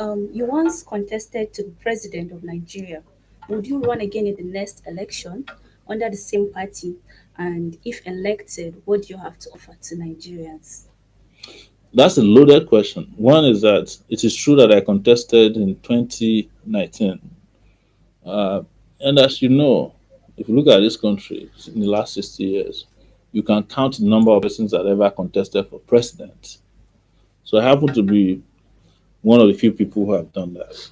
You once contested to the president of Nigeria. Would you run again in the next election under the same party? And if elected, what do you have to offer to Nigerians? That's a loaded question. One is that it is true that I contested in 2019. Uh, and as you know, if you look at this country in the last 60 years, you can count the number of persons that ever contested for president. So I happen to be one of the few people who have done that.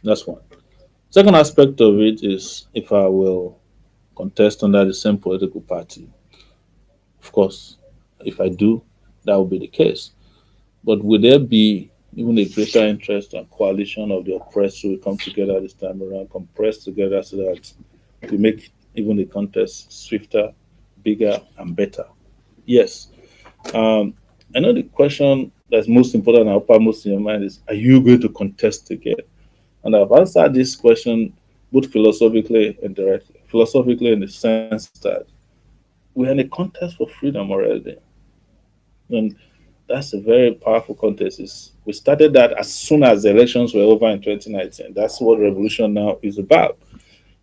That's one. Second aspect of it is if I will contest under the same political party. Of course, if I do, that will be the case. But will there be even a greater interest and coalition of the oppressed who will come together this time around, compress together so that we make even the contest swifter, bigger, and better? Yes. Um, I know the question that's most important and uppermost in your mind is, are you going to contest again? And I've answered this question both philosophically and directly. Philosophically, in the sense that we're in a contest for freedom already. And that's a very powerful contest. We started that as soon as the elections were over in 2019. That's what revolution now is about.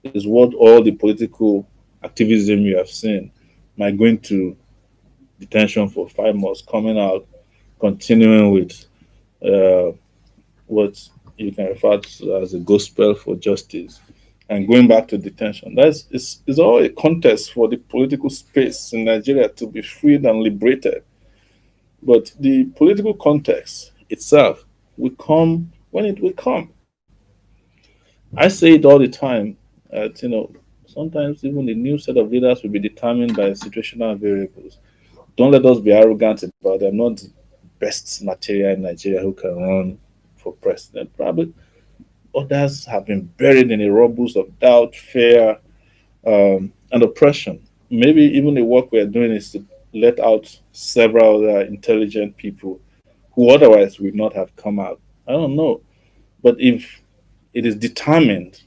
Is what all the political activism you have seen, my going to detention for 5 months, coming out, continuing with uh, what you can refer to as a gospel for justice, and going back to detention. It's all a contest for the political space in Nigeria to be freed and liberated. But the political context itself will come when it will come. I say it all the time that, sometimes even the new set of leaders will be determined by situational variables. Don't let us be arrogant about them. Not the best material in Nigeria who can run for president. Probably others have been buried in a rubble of doubt, fear, and oppression. Maybe even the work we're doing is to let out several other intelligent people who otherwise would not have come out. I don't know. But if it is determined,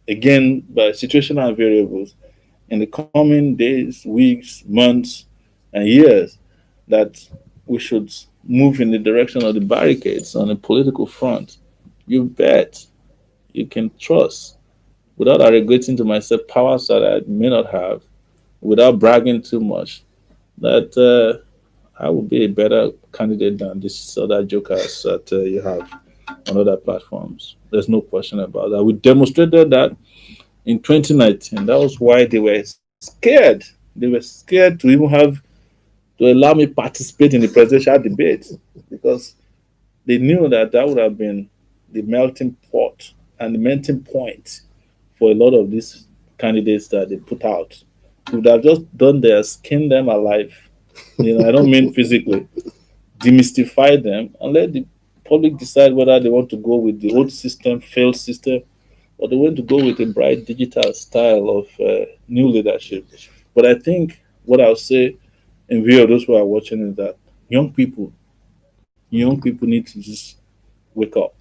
again, by situational variables in the coming days, weeks, months, and years, that we should move in the direction of the barricades on the political front, you bet you can trust without arrogating to myself powers that I may not have, without bragging too much, that I will be a better candidate than these other jokers that you have on other platforms. There's no question about that. We demonstrated that in 2019. That was why they were scared. They were scared to even have to allow me participate in the presidential debate because they knew that that would have been the melting pot and the melting point for a lot of these candidates that they put out. They would have just done their skin them alive. I don't mean physically, demystify them and let the public decide whether they want to go with the old system, failed system, or they want to go with a bright digital style of new leadership. But I think what I'll say in view of those who are watching is that young people need to just wake up.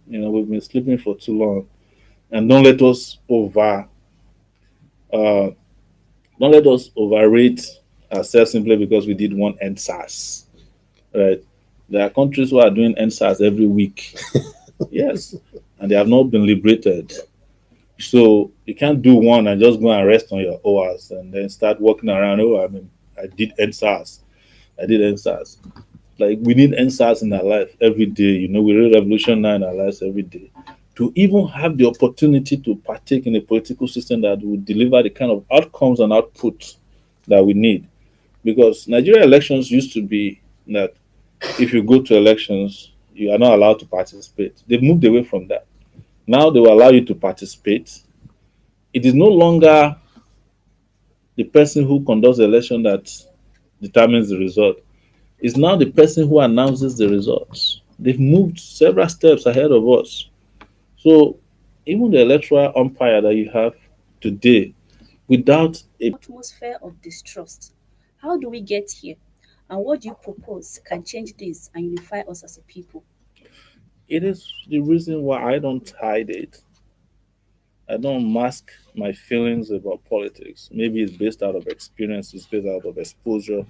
We've been sleeping for too long, and uh, don't let us overrate ourselves simply because we did one NSAS. Right? There are countries who are doing NSAS every week. Yes, and they have not been liberated. So you can't do one and just go and rest on your hours and then start walking around. Oh, I did NSAS. I did NSAS. Like we need NSAS in our life every day. We need revolution now in our lives every day. To even have the opportunity to partake in a political system that will deliver the kind of outcomes and output that we need. Because Nigeria elections used to be that if you go to elections, you are not allowed to participate. They've moved away from that. Now they will allow you to participate. It is no longer the person who conducts the election that determines the result. It's now the person who announces the results. They've moved several steps ahead of us. So even the electoral umpire that you have today, without a Atmosphere of distrust. How do we get here? And what do you propose can change this and unify us as a people? it is the reason why I don't hide it. I don't mask my feelings about politics. Maybe it's based out of experience, it's based out of exposure,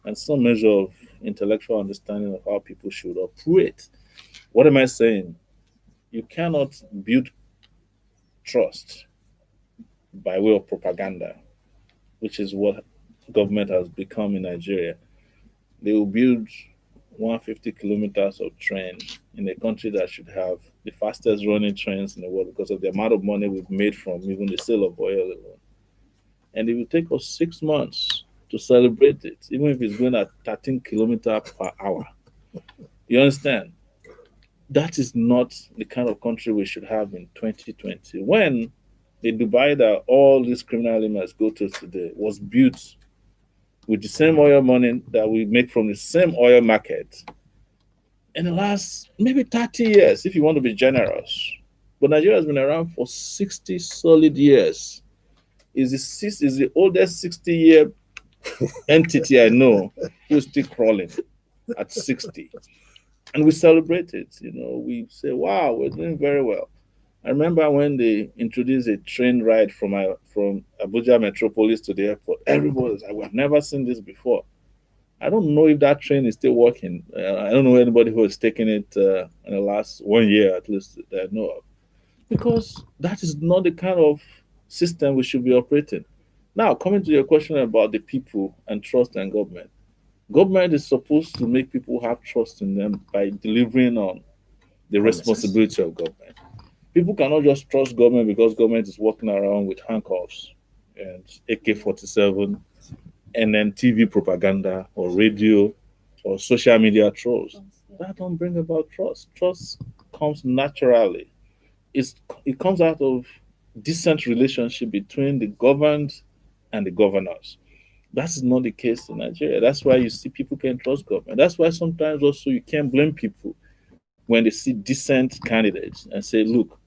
and some measure of intellectual understanding of how people should operate. What am I saying? You cannot build trust by way of propaganda, which is what government has become in Nigeria. They will build 150 kilometers of train in a country that should have the fastest running trains in the world because of the amount of money we've made from even the sale of oil alone. And it will take us 6 months to celebrate it, even if it's going at 13 kilometers per hour. You understand? That is not the kind of country we should have in 2020. When the Dubai that all these criminal elements go to today was built with the same oil money that we make from the same oil market in the last maybe 30 years, if you want to be generous. But Nigeria has been around for 60 solid years. Is the oldest 60-year entity I know who's still crawling at 60. And we celebrate it. We say, wow, we're doing very well. I remember when they introduced a train ride from Abuja Metropolis to the airport. Everybody was like, we've never seen this before. I don't know if that train is still working. I don't know anybody who has taken it in the last 1 year at least that I know of. Because that is not the kind of system we should be operating. Now, coming to your question about the people and trust and government. Government is supposed to make people have trust in them by delivering on the Promises. responsibility of government. People cannot just trust government because government is walking around with handcuffs and AK-47 and then TV propaganda or radio or social media trolls. That don't bring about trust. Trust comes naturally. It's, it comes out of decent relationship between the governed and the governors. That's not the case in Nigeria. That's why you see people can't trust government. That's why sometimes also you can't blame people when they see decent candidates and say, look,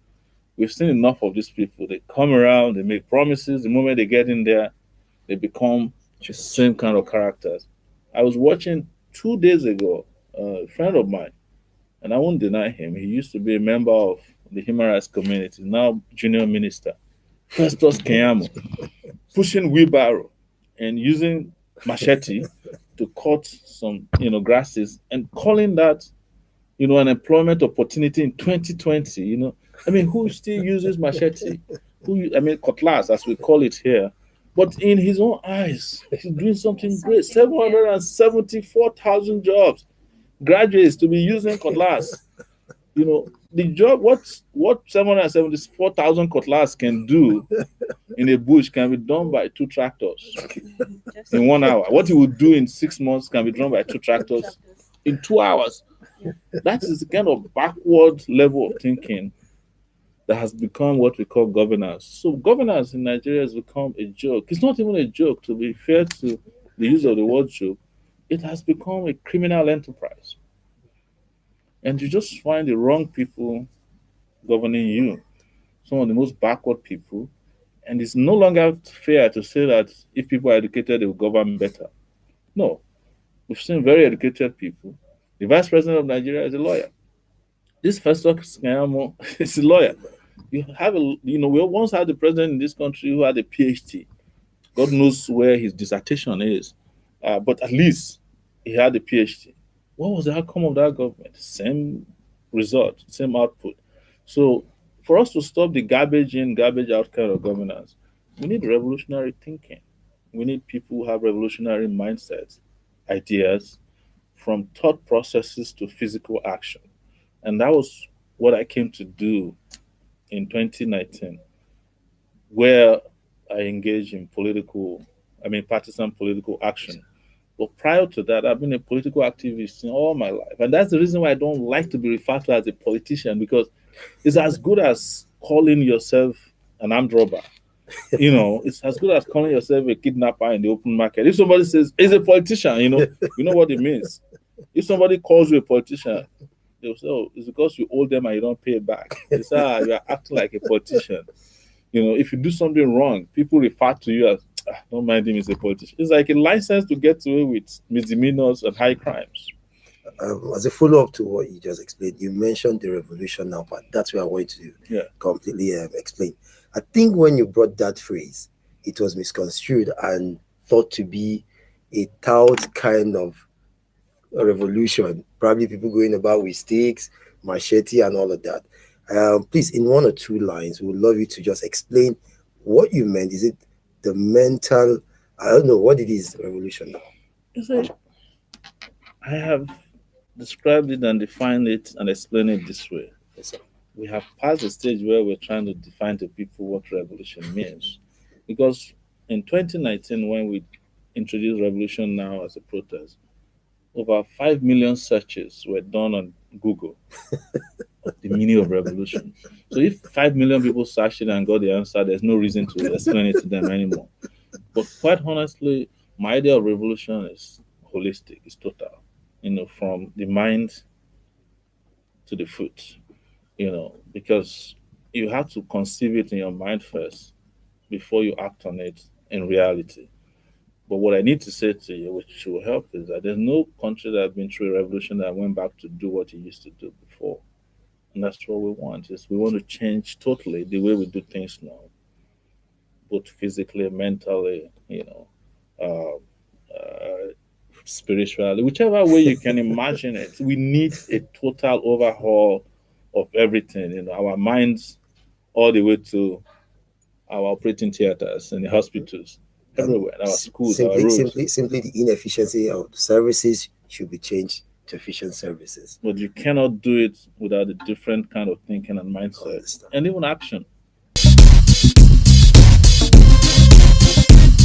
we've seen enough of these people. They come around, they make promises. The moment they get in there, they become the same kind of characters. I was watching 2 days ago a friend of mine, and I won't deny him. He used to be a member of the human rights community, now junior minister, Festus Keyamo, pushing wheelbarrow and using machete to cut some grasses and calling that an employment opportunity in 2020. I mean, who still uses machete? I mean, cutlass, as we call it here. But in his own eyes, he's doing something great. Something, yeah. 774,000 jobs, graduates to be using cutlass. The job, what 774,000 cutlass can do in a bush can be done by two tractors Just in 1 hour. What he would do in 6 months can be done by two two tractors chapters. in 2 hours. Yeah. That is the kind of backward level of thinking that has become what we call governance. So governance in Nigeria has become a joke. It's not even a joke, to be fair to the use of the word joke. It has become a criminal enterprise. And you just find the wrong people governing you, some of the most backward people. And it's no longer fair to say that if people are educated, they will govern better. No, we've seen very educated people. The vice president of Nigeria is a lawyer. This Festus Keyamo is a lawyer. We once had the president in this country who had a PhD. God knows where his dissertation is, but at least he had a PhD. What was the outcome of that government? Same result, same output. So, for us to stop the garbage in, garbage out kind of governance, we need revolutionary thinking. We need people who have revolutionary mindsets, ideas, from thought processes to physical action. And that was what I came to do in 2019, where I engaged in partisan political action. But prior to that, I've been a political activist in all my life. And that's the reason why I don't like to be referred to as a politician, because it's as good as calling yourself an armed robber. It's as good as calling yourself a kidnapper in the open market. If somebody says he's a politician, you know what it means. If somebody calls you a politician, they'll say, oh, it's because you owe them and you don't pay it back. They say, you're acting like a politician. If you do something wrong, people refer to you as, don't mind him, he's a politician. It's like a license to get away with misdemeanors and high crimes. As a follow-up to what you just explained, you mentioned the revolution now, but that's where I want to Yeah. completely explain. I think when you brought that phrase, it was misconstrued and thought to be a tout kind of a revolution. Probably people going about with sticks, machete, and all of that. Please, in one or two lines, we would love you to just explain what you meant. Is it the mental? I don't know what it is. Revolution. You see, I have described it and defined it and explained it this way. Yes, sir. We have passed the stage where we're trying to define to people what revolution means. Because in 2019, when we introduced revolution now as a protest, over 5 million searches were done on Google of the meaning of revolution. So if 5 million people searched it and got the answer, there's no reason to explain it to them anymore. But quite honestly, my idea of revolution is holistic, it's total. From the mind to the foot, because you have to conceive it in your mind first before you act on it in reality. But what I need to say to you, which will help, is that there's no country that has been through a revolution that went back to do what it used to do before. And that's what we want. Is we want to change totally the way we do things now, both physically, mentally, uh, uh, spiritually, whichever way you can imagine it. We need a total overhaul of everything. Our minds, all the way to our operating theaters and the hospitals, everywhere, our schools, our Simply, roads. simply, the inefficiency of services should be changed to efficient services. But you cannot do it without a different kind of thinking and I mindset understand. and even action.